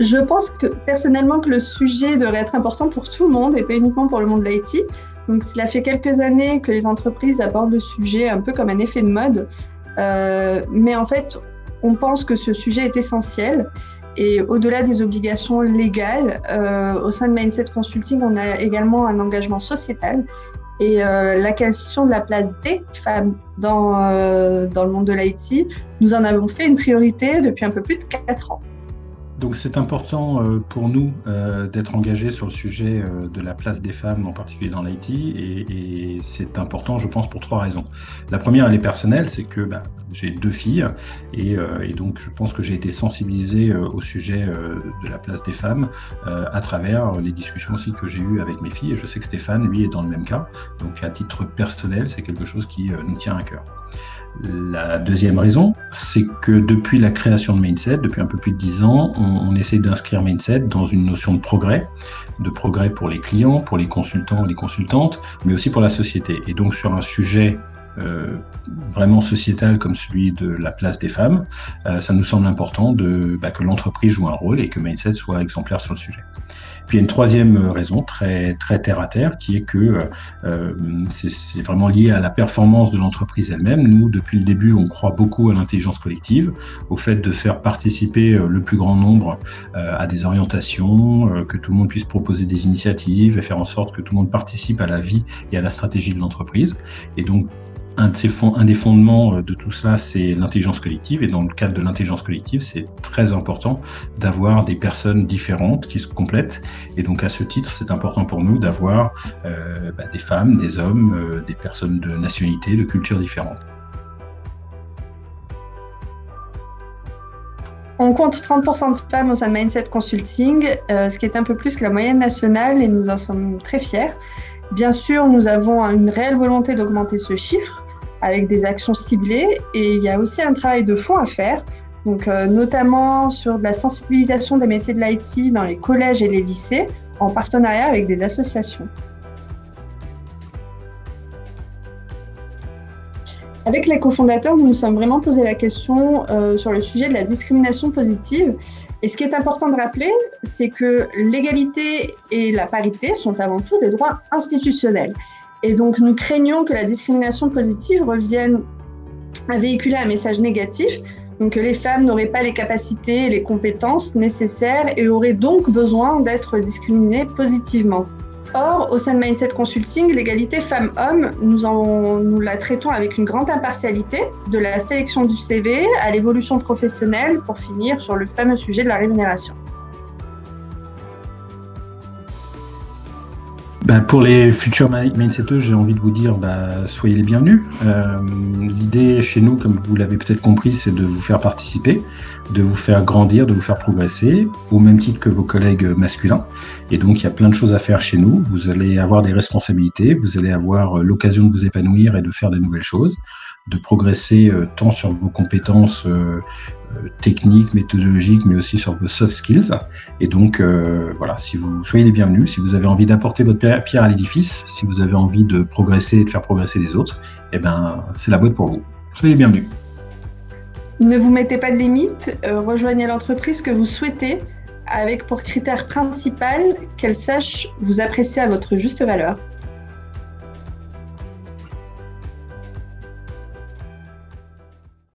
Je pense que personnellement que le sujet devrait être important pour tout le monde et pas uniquement pour le monde de l'IT. Donc, cela fait quelques années que les entreprises abordent le sujet un peu comme un effet de mode. Mais en fait, on pense que ce sujet est essentiel. Et au-delà des obligations légales, au sein de Mindset Consulting, on a également un engagement sociétal et l'acquisition de la place des femmes dans le monde de l'IT. Nous en avons fait une priorité depuis un peu plus de 4 ans. Donc c'est important pour nous d'être engagés sur le sujet de la place des femmes, en particulier dans l'IT, et c'est important, je pense, pour 3 raisons. La première, elle est personnelle, c'est que j'ai 2 filles, et donc je pense que j'ai été sensibilisé au sujet de la place des femmes à travers les discussions aussi que j'ai eues avec mes filles, et je sais que Stéphane, lui, est dans le même cas. Donc à titre personnel, c'est quelque chose qui nous tient à cœur. La deuxième raison, c'est que depuis la création de Mindset, depuis un peu plus de 10 ans, on essaie d'inscrire Mindset dans une notion de progrès pour les clients, pour les consultants, les consultantes, mais aussi pour la société. Et donc sur un sujet vraiment sociétal comme celui de la place des femmes, ça nous semble important que l'entreprise joue un rôle et que Mindset soit exemplaire sur le sujet. Puis il y a une troisième raison très, très terre à terre qui est que c'est vraiment lié à la performance de l'entreprise elle-même. Nous, depuis le début, on croit beaucoup à l'intelligence collective, au fait de faire participer le plus grand nombre à des orientations, que tout le monde puisse proposer des initiatives et faire en sorte que tout le monde participe à la vie et à la stratégie de l'entreprise. Et donc, un des fondements de tout cela, c'est l'intelligence collective. Et dans le cadre de l'intelligence collective, c'est très important d'avoir des personnes différentes qui se complètent. Et donc, à ce titre, c'est important pour nous d'avoir des femmes, des hommes, des personnes de nationalités, de cultures différentes. On compte 30% de femmes au sein de Mindset Consulting, ce qui est un peu plus que la moyenne nationale et nous en sommes très fiers. Bien sûr, nous avons une réelle volonté d'augmenter ce chiffre avec des actions ciblées et il y a aussi un travail de fond à faire, donc notamment sur de la sensibilisation des métiers de l'IT dans les collèges et les lycées en partenariat avec des associations. Avec les cofondateurs, nous nous sommes vraiment posé la question sur le sujet de la discrimination positive. Et ce qui est important de rappeler, c'est que l'égalité et la parité sont avant tout des droits institutionnels. Et donc, nous craignons que la discrimination positive revienne à véhiculer un message négatif, donc que les femmes n'auraient pas les capacités et les compétences nécessaires et auraient donc besoin d'être discriminées positivement. Or, au sein de Mindset Consulting, l'égalité femmes-hommes, nous la traitons avec une grande impartialité, de la sélection du CV à l'évolution professionnelle, pour finir sur le fameux sujet de la rémunération. Pour les futurs Mindseteux, j'ai envie de vous dire, soyez les bienvenus. L'idée chez nous, comme vous l'avez peut-être compris, c'est de vous faire participer, de vous faire grandir, de vous faire progresser, au même titre que vos collègues masculins. Et donc, il y a plein de choses à faire chez nous. Vous allez avoir des responsabilités, vous allez avoir l'occasion de vous épanouir et de faire de nouvelles choses, de progresser tant sur vos compétences techniques, méthodologiques, mais aussi sur vos soft skills. Et donc, voilà, si vous soyez les bienvenus, si vous avez envie d'apporter votre pierre à l'édifice, si vous avez envie de progresser et de faire progresser les autres, c'est la boîte pour vous. Soyez les bienvenus. Ne vous mettez pas de limites, rejoignez l'entreprise que vous souhaitez avec pour critère principal qu'elle sache vous apprécier à votre juste valeur.